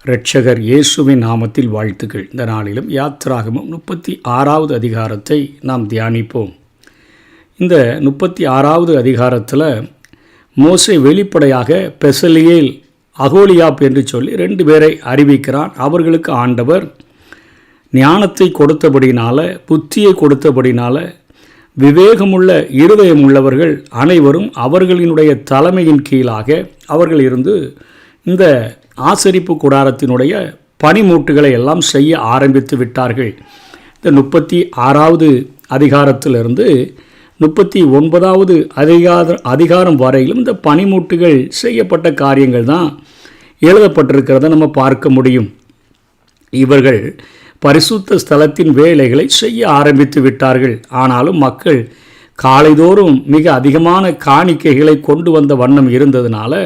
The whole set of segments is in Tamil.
இரட்சகர் இயேசுவின் நாமத்தில் வாழ்த்துக்கள். இந்த நாளிலும் யாத்திராகமம் 36வது அதிகாரத்தை நாம் தியானிப்போம். இந்த 36வது அதிகாரத்தில் மோசே வெளிப்படையாக பெசலியேல், அகோலியாப் என்று சொல்லி 2 பேரை அறிவிக்கிறான். அவர்களுக்கு ஆண்டவர் ஞானத்தை கொடுத்தபடினால, புத்தியை கொடுத்தபடினால, விவேகமுள்ள இருதயமுள்ளவர்கள் அனைவரும் அவர்களினுடைய தலைமையின் கீழாக அவர்கள் இருந்து இந்த ஆசரிப்பு கூடாரத்தினுடைய பணிமூட்டுகளை எல்லாம் செய்ய ஆரம்பித்து விட்டார்கள். இந்த 36வது அதிகாரத்திலிருந்து 39வது அதிகாரம் வரையிலும் இந்த பணிமூட்டுகள் செய்யப்பட்ட காரியங்கள் தான் எழுதப்பட்டிருக்கிறத நம்ம பார்க்க முடியும். இவர்கள் பரிசுத்த ஸ்தலத்தின் வேலைகளை செய்ய ஆரம்பித்து விட்டார்கள். ஆனாலும் மக்கள் காலைதோறும் மிக அதிகமான காணிக்கைகளை கொண்டு வந்த வண்ணம் இருந்ததுனால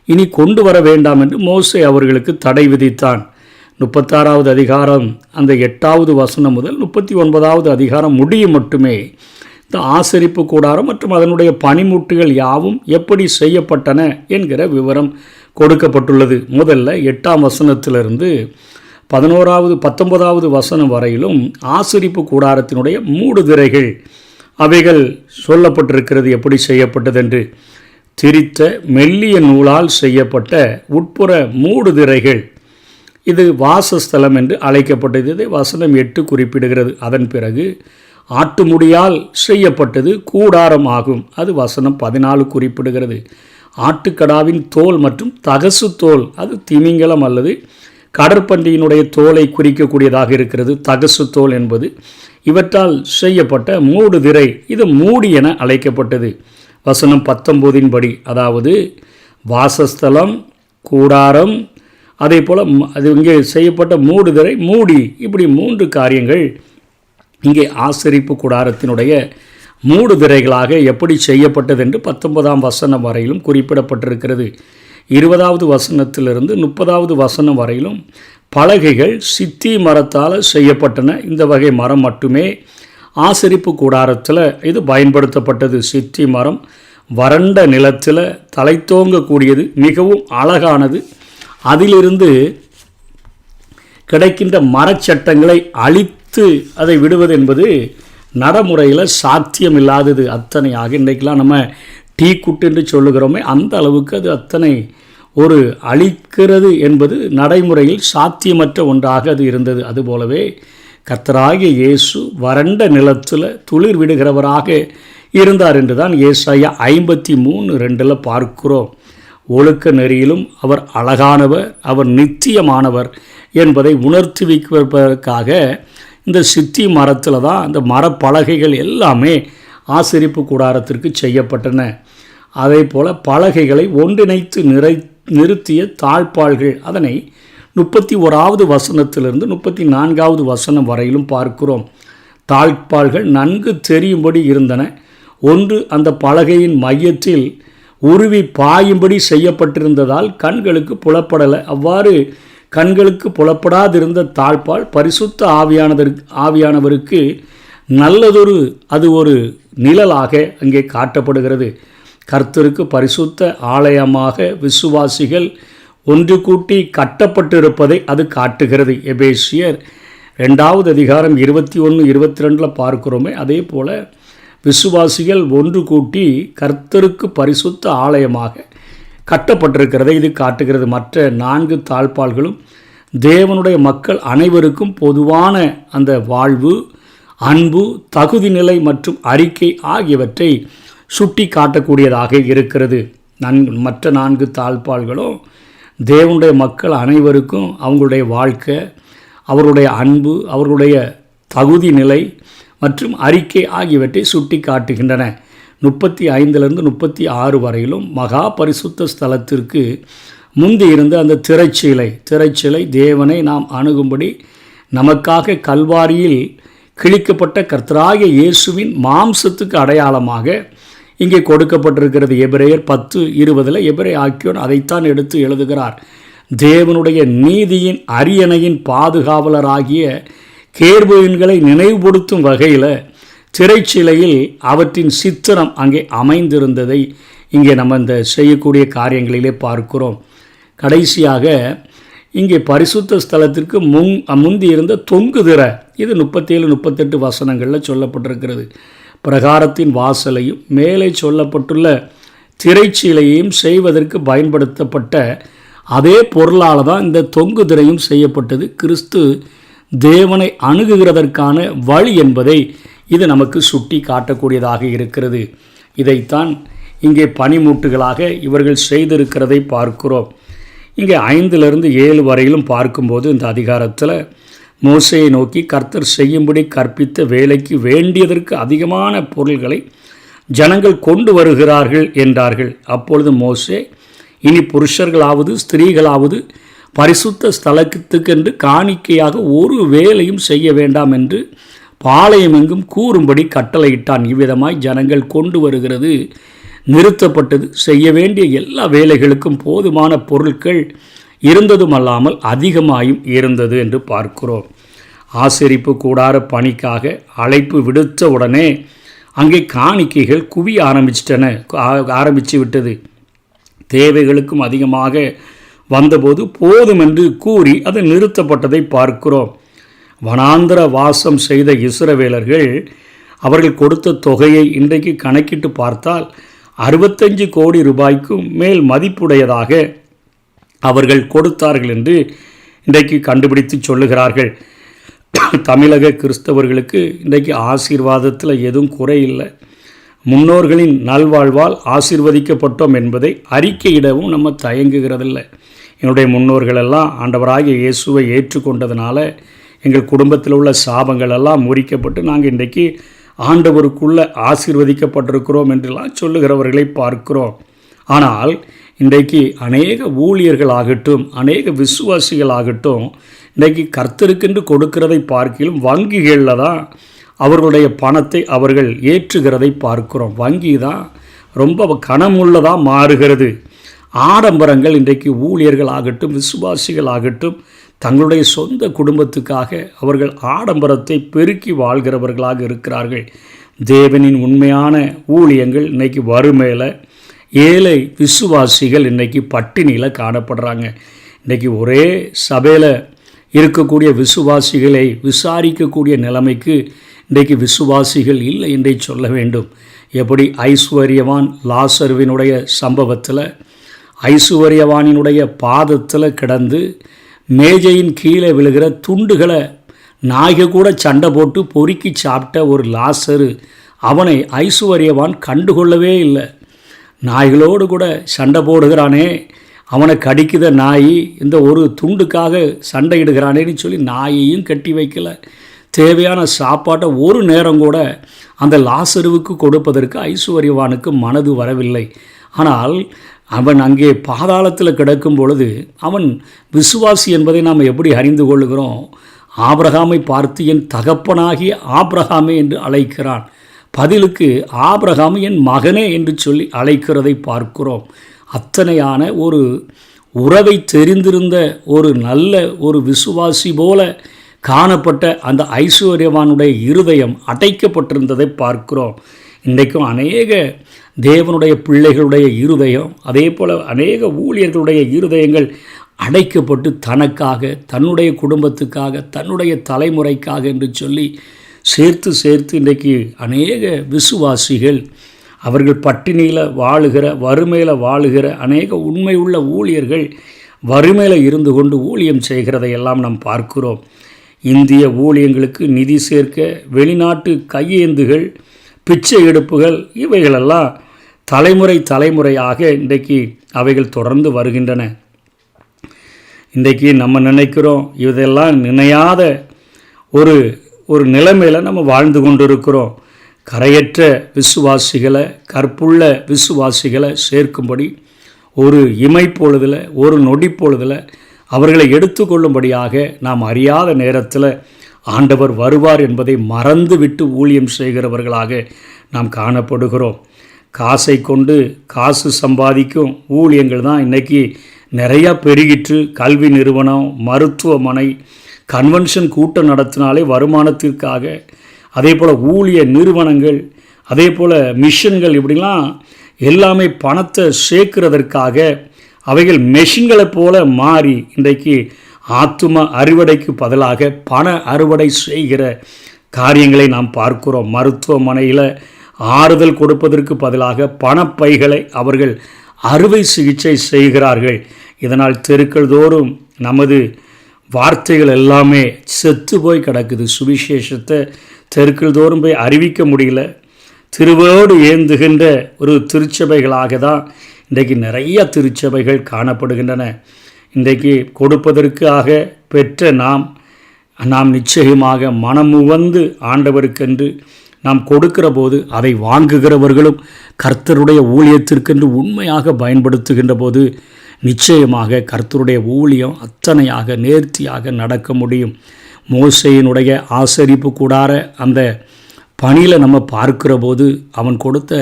இனி கொண்டு வர வேண்டாம் என்று மோசே அவர்களுக்கு தடை விதித்தான். 36வது அதிகாரம் அந்த 8வது வசனம் முதல் 39வது அதிகாரம் முடியும் மட்டுமே இந்த ஆசரிப்பு கூடாரம் மற்றும் அதனுடைய பணிமூட்டுகள் யாவும் எப்படி செய்யப்பட்டன என்கிற விவரம் கொடுக்கப்பட்டுள்ளது. முதல்ல 8ஆம் வசனத்திலிருந்து 19வது வசனம் வரையிலும் ஆசரிப்பு கூடாரத்தினுடைய மூடுதிரைகள் அவைகள் சொல்லப்பட்டிருக்கிறது. எப்படி செய்யப்பட்டதென்று திரித்த மெல்லிய நூலால் செய்யப்பட்ட உட்புற மூடுதிரைகள், இது வாசஸ்தலம் என்று அழைக்கப்பட்டது. வசனம் 8 குறிப்பிடுகிறது. அதன் பிறகு ஆட்டு முடியால் செய்யப்பட்டது கூடாரம் ஆகும். அது வசனம் 14 குறிப்பிடுகிறது. ஆட்டுக்கடாவின் தோல் மற்றும் தகசு தோல், அது திமிங்கலம் அல்லது கடற்பன்றியினுடைய தோலை குறிக்கக்கூடியதாக இருக்கிறது. தகசு தோல் என்பது இவற்றால் செய்யப்பட்ட மூடுதிரை, இது மூடி என அழைக்கப்பட்டது. வசனம் 19 படி, அதாவது வாசஸ்தலம், கூடாரம், அதே போல் அது இங்கே செய்யப்பட்ட மூடுதிரை, மூடி, இப்படி 3 காரியங்கள் இங்கே ஆசரிப்பு கூடாரத்தினுடைய மூடுதிரைகளாக எப்படி செய்யப்பட்டது என்று 19ஆம் வசனம் வரையிலும் குறிப்பிடப்பட்டிருக்கிறது. 20வது வசனத்திலிருந்து 30வது வசனம் வரையிலும் பலகைகள் சித்தி மரத்தால் செய்யப்பட்டன. இந்த வகை மரம் மட்டுமே ஆசரிப்பு கூடாரத்தில் இது பயன்படுத்தப்பட்டது. சித்தி மரம் வறண்ட நிலத்தில் தலைத்தோங்கக்கூடியது, மிகவும் அழகானது. அதிலிருந்து கிடைக்கின்ற மரச்சட்டங்களை அழித்து அதை விடுவது என்பது நடைமுறையில் சாத்தியம் இல்லாதது. அத்தனையாக இன்றைக்கெலாம் நம்ம டீ குட்டு என்று சொல்லுகிறோமே, அந்த அளவுக்கு அது அத்தனை ஒரு அழிக்கிறது என்பது நடைமுறையில் சாத்தியமற்ற ஒன்றாக அது இருந்தது. அதுபோலவே கர்த்தராகிய இயேசு வறண்ட நிலத்தில் துளிர் விடுகிறவராக இருந்தார் என்று தான் ஏசாயா 53:2 பார்க்கிறோம். ஒழுக்க நெறியிலும் அவர் அழகானவர், அவர் நித்தியமானவர் என்பதை உணர்த்தி வைப்பதற்காக இந்த சித்தி மரத்தில் தான் அந்த மரப்பலகைகள் எல்லாமே ஆசரிப்பு கூடாரத்திற்கு செய்யப்பட்டன. அதே போல் பலகைகளை ஒன்றிணைத்து நிறுத்திய தாழ்பாள்கள், அதனை 31வது வசனத்திலிருந்து 34வது வசனம் வரையிலும் பார்க்கிறோம். தாழ்பாள்கள் நன்கு தெரியும்படி இருந்தன. ஒன்று அந்த பலகையின் மையத்தில் உருவி பாயும்படி செய்யப்பட்டிருந்ததால் கண்களுக்கு புலப்படலை. அவ்வாறு கண்களுக்கு புலப்படாதிருந்த தாழ்பால் பரிசுத்த ஆவியானவருக்கு நல்லதொரு அது ஒரு நிழலாக அங்கே காட்டப்படுகிறது. கர்த்தருக்கு பரிசுத்த ஆலயமாக விசுவாசிகள் ஒன்று கூட்டி கட்டப்பட்டிருப்பதை அது காட்டுகிறது. எபேசியர் 2வது அதிகாரம் 21-22 பார்க்கிறோமே, அதே போல் விசுவாசிகள் ஒன்று கூட்டி கர்த்தருக்கு பரிசுத்த ஆலயமாக கட்டப்பட்டிருக்கிறதை இது காட்டுகிறது. மற்ற 4 தாழ்பால்களும் தேவனுடைய மக்கள் அனைவருக்கும் பொதுவான அந்த வாழ்வு, அன்பு, தகுதி நிலை மற்றும் அறிக்கை ஆகியவற்றை சுட்டி காட்டக்கூடியதாக இருக்கிறது. மற்ற 4 தாழ்பால்களும் தேவனுடைய மக்கள் அனைவருக்கும் அவங்களுடைய வாழ்க்கை, அவருடைய அன்பு, அவர்களுடைய தகுதி நிலை மற்றும் அறிக்கை ஆகியவற்றை சுட்டி காட்டுகின்றன. 35லிருந்து 36 வரையிலும் மகா பரிசுத்த ஸ்தலத்திற்கு முந்தி இருந்த அந்த திரைச்சிலை தேவனை நாம் அணுகும்படி நமக்காக கல்வாரியில் கிழிக்கப்பட்ட கர்த்தராகிய இயேசுவின் மாம்சத்துக்கு அடையாளமாக இங்கே கொடுக்கப்பட்டிருக்கிறது. எபிரேயர் 10:20 எபிரே ஆக்கியோன் அதைத்தான் எடுத்து எழுதுகிறார். தேவனுடைய நீதியின் அரியணையின் பாதுகாவலராகிய கேருபீன்களை நினைவுபடுத்தும் வகையில் திரைச்சிலையில் அவற்றின் சித்திரம் அங்கே அமைந்திருந்ததை இங்கே நம்ம இந்த செய்யக்கூடிய காரியங்களிலே பார்க்கிறோம். கடைசியாக இங்கே பரிசுத்த ஸ்தலத்திற்கு முந்தி இருந்த தொங்கு திரை, இது 37-38 வசனங்களில் சொல்லப்பட்டிருக்கிறது. பிரகாரத்தின் வாசலையும் மேலே சொல்லப்பட்டுள்ள திரைச்சீலையையும் செய்வதற்கு பயன்படுத்தப்பட்ட அதே பொருளால் தான் இந்த தொங்கு திரையும் செய்யப்பட்டது. கிறிஸ்து தேவனை அணுகுகிறதற்கான வழி என்பதை இது நமக்கு சுட்டி காட்டக்கூடியதாக இருக்கிறது. இதைத்தான் இங்கே பனிமூட்டுகளாக இவர்கள் செய்திருக்கிறதை பார்க்கிறோம். இங்கே 5-7 வரையிலும் பார்க்கும்போது இந்த அதிகாரத்தில் மோசேயை நோக்கி கர்த்தர் செய்யும்படி கற்பித்த வேலைக்கு வேண்டியதற்கு அதிகமான பொருள்களை ஜனங்கள் கொண்டு வருகிறார்கள் என்றார்கள். அப்பொழுது மோசே, இனி புருஷர்களாவது ஸ்திரீகளாவது பரிசுத்த ஸ்தலத்துக்கென்று காணிக்கையாக ஒரு வேலையும் செய்ய வேண்டாம் என்று பாளையமெங்கும் கூறும்படி கட்டளையிட்டான். இவ்விதமாய் ஜனங்கள் கொண்டு வருகிறது நிறுத்தப்பட்டது. செய்ய வேண்டிய எல்லா வேலைகளுக்கும் போதுமான பொருட்கள் இருந்ததும் அல்லாமல் அதிகமாயும் இருந்தது என்று பார்க்கிறோம். ஆசரிப்பு கூடார பணிக்காக அழைப்பு விடுத்த உடனே அங்கே காணிக்கைகள் குவிய ஆரம்பித்து விட்டது. தேவைகளுக்கும் அதிகமாக வந்தபோது போதும் என்று கூறி அது நிறுத்தப்பட்டதை பார்க்கிறோம். வனாந்தர வாசம் செய்த இஸ்ரவேலர்கள் அவர்கள் கொடுத்த தொகையை இன்றைக்கு கணக்கிட்டு பார்த்தால் 65 கோடி ரூபாய்க்கும் மேல் மதிப்புடையதாக அவர்கள் கொடுத்தார்கள் என்று இன்றைக்கு கண்டுபிடித்து சொல்லுகிறார்கள். தமிழக கிறிஸ்தவர்களுக்கு இன்றைக்கு ஆசீர்வாதத்தில் எதுவும் குறையில்லை. முன்னோர்களின் நல்வாழ்வால் ஆசீர்வதிக்கப்பட்டோம் என்பதை அறிக்கையிடவும் நம்ம தயங்குகிறதில்லை. என்னுடைய முன்னோர்களெல்லாம் ஆண்டவராகிய இயேசுவை ஏற்றுக்கொண்டதுனால எங்கள் குடும்பத்தில் உள்ள சாபங்கள் எல்லாம் முறிக்கப்பட்டு நாங்கள் இன்றைக்கு ஆண்டவருக்குள்ளே ஆசீர்வதிக்கப்பட்டிருக்கிறோம் என்றெல்லாம் சொல்லுகிறவர்களை பார்க்கிறோம். ஆனால் இன்றைக்கு அநேக ஊழியர்களாகட்டும், அநேக விசுவாசிகளாகட்டும், இன்றைக்கு கர்த்தருக்கென்று கொடுக்கிறதை பார்க்கிலும் வங்கிகளில் தான் அவர்களுடைய பணத்தை அவர்கள் ஏற்றுகிறதை பார்க்கிறோம். வங்கி தான் ரொம்ப கனமுள்ளதாக மாறுகிறது. ஆடம்பரங்கள் இன்றைக்கு ஊழியர்களாகட்டும், விசுவாசிகளாகட்டும், தங்களுடைய சொந்த குடும்பத்துக்காக அவர்கள் ஆடம்பரத்தை பெருக்கி வாழ்கிறவர்களாக இருக்கிறார்கள். தேவனின் உண்மையான ஊழியங்கள் இன்றைக்கி வறுமையில், ஏழை விசுவாசிகள் இன்றைக்கி பட்டினியில் காணப்படுறாங்க. இன்றைக்கி ஒரே சபையில் இருக்கக்கூடிய விசுவாசிகளை விசாரிக்கக்கூடிய நிலைமைக்கு இன்றைக்கு விசுவாசிகள் இல்லை என்றே சொல்ல வேண்டும். எப்படி ஐஸ்வர்யவான் லாசருவினுடைய சம்பவத்தில் ஐஸ்வர்யவானினுடைய பாதத்தில் கிடந்து மேஜையின் கீழே விழுகிற துண்டுகளை நாய்கள் கூட சண்டை போட்டு பொறுக்கி சாப்பிட்ட ஒரு லாசரு, அவனை ஐஸ்வர்யவான் கண்டுகொள்ளவே இல்லை. நாய்களோடு கூட சண்டை போடுகிறானே, அவனை கடிக்குத நாய் இந்த ஒரு துண்டுக்காக சண்டையிடுகிறானேன்னு சொல்லி நாயையும் கட்டி வைக்கலை. தேவையான சாப்பாட்டை ஒரு நேரம் கூட அந்த லாசருவுக்கு கொடுப்பதற்கு ஐஸ்வர்யவானுக்கு மனது வரவில்லை. ஆனால் அவன் அங்கே பாதாளத்தில் கிடக்கும் பொழுது அவன் விசுவாசி என்பதை நாம் எப்படி அறிந்து கொள்ளுகிறோம்? ஆபிரகாமை பார்த்து என் தகப்பனாகிய ஆபிரகாமே என்று அழைக்கிறான். பதிலுக்கு ஆபிரகாம் என் மகனே என்று சொல்லி அழைக்கிறதை பார்க்கிறோம். அத்தனையான ஒரு உறவை தெரிந்திருந்த ஒரு நல்ல ஒரு விசுவாசி போல காணப்பட்ட அந்த ஐஸ்வர்யவானுடைய இருதயம் அடைக்கப்பட்டிருந்ததை பார்க்கிறோம். இன்றைக்கும் அநேக தேவனுடைய பிள்ளைகளுடைய இருதயம், அதே போல் அநேக ஊழியர்களுடைய இருதயங்கள் அடைக்கப்பட்டு தனக்காக, தன்னுடைய குடும்பத்துக்காக, தன்னுடைய தலைமுறைக்காக என்று சொல்லி சேர்த்து இன்றைக்கு அநேக விசுவாசிகள் அவர்கள் பட்டினியில் வாழுகிற, வறுமையில் வாழுகிற அநேக உண்மை உள்ள ஊழியர்கள் வறுமையில் இருந்து கொண்டு ஊழியம் செய்கிறதையெல்லாம் நாம் பார்க்கிறோம். இந்திய ஊழியங்களுக்கு நிதி சேர்க்க வெளிநாட்டு கையேந்துகள், பிச்சை எடுப்புகள், இவைகளெல்லாம் தலைமுறையாக இன்றைக்கு அவைகள் தொடர்ந்து வருகின்றன. இன்றைக்கு நம்ம நினைக்கிறோம், இதெல்லாம் நினையாத ஒரு நிலைமையில் நம்ம வாழ்ந்து கொண்டு இருக்கிறோம். கரையற்ற விசுவாசிகளை, கற்புள்ள விசுவாசிகளை சேர்க்கும்படி ஒரு இமைப்பொழுதில், ஒரு நொடிப்பொழுதில் அவர்களை எடுத்துக்கொள்ளும்படியாக நாம் அறியாத நேரத்தில் ஆண்டவர் வருவார் என்பதை மறந்துவிட்டு ஊழியம் செய்கிறவர்களாக நாம் காணப்படுகிறோம். காசை கொண்டு காசு சம்பாதிக்கும் ஊழியங்கள் தான் இன்றைக்கி நிறையா பெருகிற்று. கல்வி நிறுவனம், மருத்துவமனை, கன்வென்ஷன் கூட்டம் நடத்தினாலே வருமானத்திற்காக, அதே போல் ஊழிய நிறுவனங்கள், அதே போல் மிஷன்கள், இப்படிலாம் எல்லாமே பணத்தை சேர்க்கிறதற்காக அவைகள் மெஷின்களைப் போல மாறி இன்றைக்கு ஆத்தும அறுவடைக்கு பதிலாக பண அறுவடை செய்கிற காரியங்களை நாம் பார்க்கிறோம். மருத்துவமனையில் ஆறுதல் கொடுப்பதற்கு பதிலாக பணப்பைகளை அவர்கள் அறுவை சிகிச்சை செய்கிறார்கள். இதனால் தெருக்கள் தோறும் நமது வார்த்தைகள் எல்லாமே செத்து போய் கிடக்குது. சுவிசேஷத்தை தெருக்கள் தோறும் போய் அறிவிக்க முடியல. திருவோடு ஏந்துகின்ற ஒரு திருச்சபைகளாக தான் இன்றைக்கு நிறைய திருச்சபைகள் காணப்படுகின்றன. இன்றைக்கு கொடுப்பதற்காக பெற்ற நாம் நிச்சயமாக மனமுவந்து ஆண்டவருக்கென்று நாம் கொடுக்கிற போது அதை வாங்குகிறவர்களும் கர்த்தருடைய ஊழியத்திற்கென்று உண்மையாக பயன்படுத்துகின்ற போது நிச்சயமாக கர்த்தருடைய ஊழியம் அத்தனையாக நேர்த்தியாக நடக்க முடியும். மோசேயினுடைய ஆசரிப்பு கூடார அந்த பணியில் நம்ம பார்க்கிற போது அவன் கொடுத்த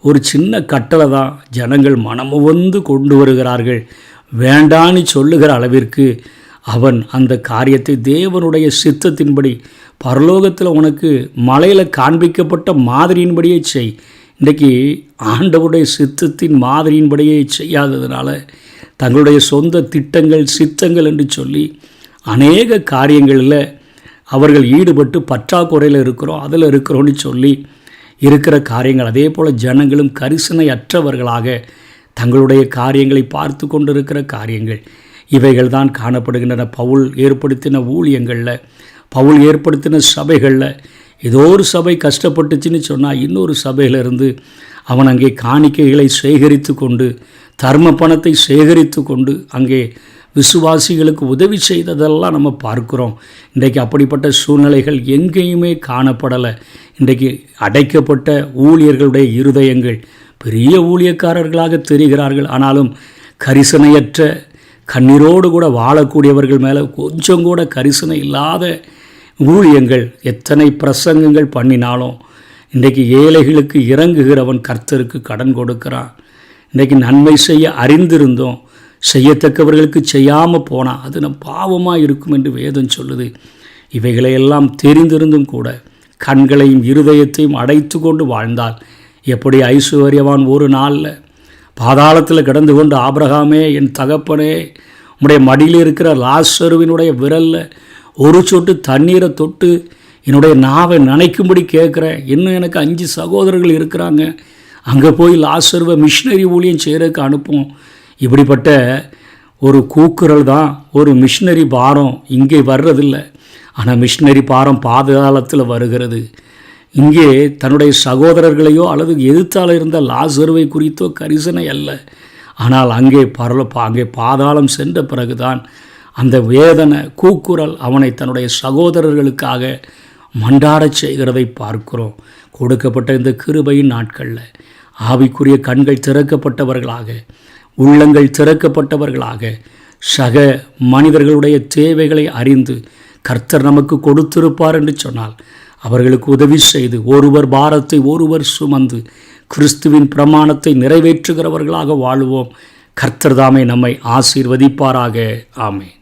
ஒரு சின்ன கட்டளை தான் ஜனங்கள் மனமுவந்து கொண்டு வருகிறார்கள். வேண்டான்னு சொல்லுகிற அளவிற்கு அவன் அந்த காரியத்தை தேவனுடைய சித்தத்தின்படி பரலோகத்தில் உனக்கு மலையில் காண்பிக்கப்பட்ட மாதிரியின்படியே செய். இன்றைக்கி ஆண்டவருடைய சித்தத்தின் மாதிரியின்படியே செய்யாததுனால தங்களுடைய சொந்த திட்டங்கள் சித்தங்கள் என்று சொல்லி அநேக காரியங்களில் அவர்கள் ஈடுபட்டு பற்றாக்குறையில் இருக்கிறோம் அதில் இருக்கிறோன்னு சொல்லி இருக்கிற காரியங்கள். அதே போல் ஜனங்களும் கரிசனை அற்றவர்களாக தங்களுடைய காரியங்களை பார்த்து கொண்டிருக்கிற காரியங்கள் இவைகள் தான் காணப்படுகின்றன. பவுல் ஏற்படுத்தின ஊழியங்களில், பவுல் ஏற்படுத்தின சபைகளில் ஏதோ ஒரு சபை கஷ்டப்பட்டுச்சுன்னு சொன்னால் இன்னொரு சபையிலிருந்து அவன் அங்கே காணிக்கைகளை சேகரித்து கொண்டு தர்ம பணத்தை சேகரித்து கொண்டு அங்கே விசுவாசிகளுக்கு உதவி செய்ததெல்லாம் நம்ம பார்க்குறோம். இன்றைக்கு அப்படிப்பட்ட சூழ்நிலைகள் எங்கேயுமே காணப்படலை. இன்றைக்கு அடைக்கப்பட்ட ஊழியர்களுடைய இருதயங்கள் பெரிய ஊழியக்காரர்களாக தெரிகிறார்கள். ஆனாலும் கரிசனையற்ற கண்ணீரோடு கூட வாழக்கூடியவர்கள் மேலே கொஞ்சம் கூட கரிசனை இல்லாத ஊழியங்கள் எத்தனை பிரசங்கங்கள் பண்ணினாலும் இன்றைக்கு ஏழைகளுக்கு இறங்குகிறவன் கர்த்தருக்கு கடன் கொடுக்கிறான். இன்றைக்கு நன்மை செய்ய அறிந்திருந்தோம், செய்யத்தக்கவர்களுக்கு செய்யாமல் போனால் அது நம் பாவமாக இருக்கும் என்று வேதம் சொல்லுது. இவைகளையெல்லாம் தெரிந்திருந்தும் கூட கண்களையும் இருதயத்தையும் அடைத்து கொண்டு வாழ்ந்தால் எப்படி ஐசுவரியவான் ஒரு நாளில் பாதாளத்தில் கிடந்து கொண்டு ஆபிரகாமே, என் தகப்பனே, உம்முடைய மடியில் இருக்கிற லாசருவினுடைய விரலில் ஒரு சொட்டு தண்ணீரை தொட்டு என்னுடைய நாவை நனைக்கும்படி கேட்குறேன், இன்னும் எனக்கு 5 சகோதரர்கள் இருக்கிறாங்க, அங்கே போய் லாசருவை மிஷினரி ஊழியம் செய்கிறதுக்கு அனுப்பும். இப்படிப்பட்ட ஒரு கூக்குரல் தான் ஒரு மிஷினரி பாரம் இங்கே வர்றதில்லை. ஆனால் மிஷினரி பாரம் பாதாளத்தில் வருகிறது. இங்கே தன்னுடைய சகோதரர்களையோ அல்லது எதிர்த்தால் இருந்த லாசருவை குறித்தோ கரிசனை அல்ல. ஆனால் அங்கே அங்கே பாதாளம் சென்ற பிறகுதான் அந்த வேதனை கூக்குரல் அவனை தன்னுடைய சகோதரர்களுக்காக மண்டாடச் செய்கிறதை பார்க்கிறோம். கொடுக்கப்பட்ட இந்த கிருபையின் நாட்களில் ஆவிக்குரிய கண்கள் திறக்கப்பட்டவர்களாக, உள்ளங்கள் திறக்கப்பட்டவர்களாக, சக மனிதர்களுடைய தேவைகளை அறிந்து கர்த்தர் நமக்கு கொடுத்திருப்பார் என்று சொன்னால் அவர்களுக்கு உதவி செய்து ஒருவர் பாரத்தை ஒருவர் சுமந்து கிறிஸ்துவின் பிரமாணத்தை நிறைவேற்றுகிறவர்களாக வாழுவோம். கர்த்தர் தாமே நம்மை ஆசீர்வதிப்பாராக. ஆமென்.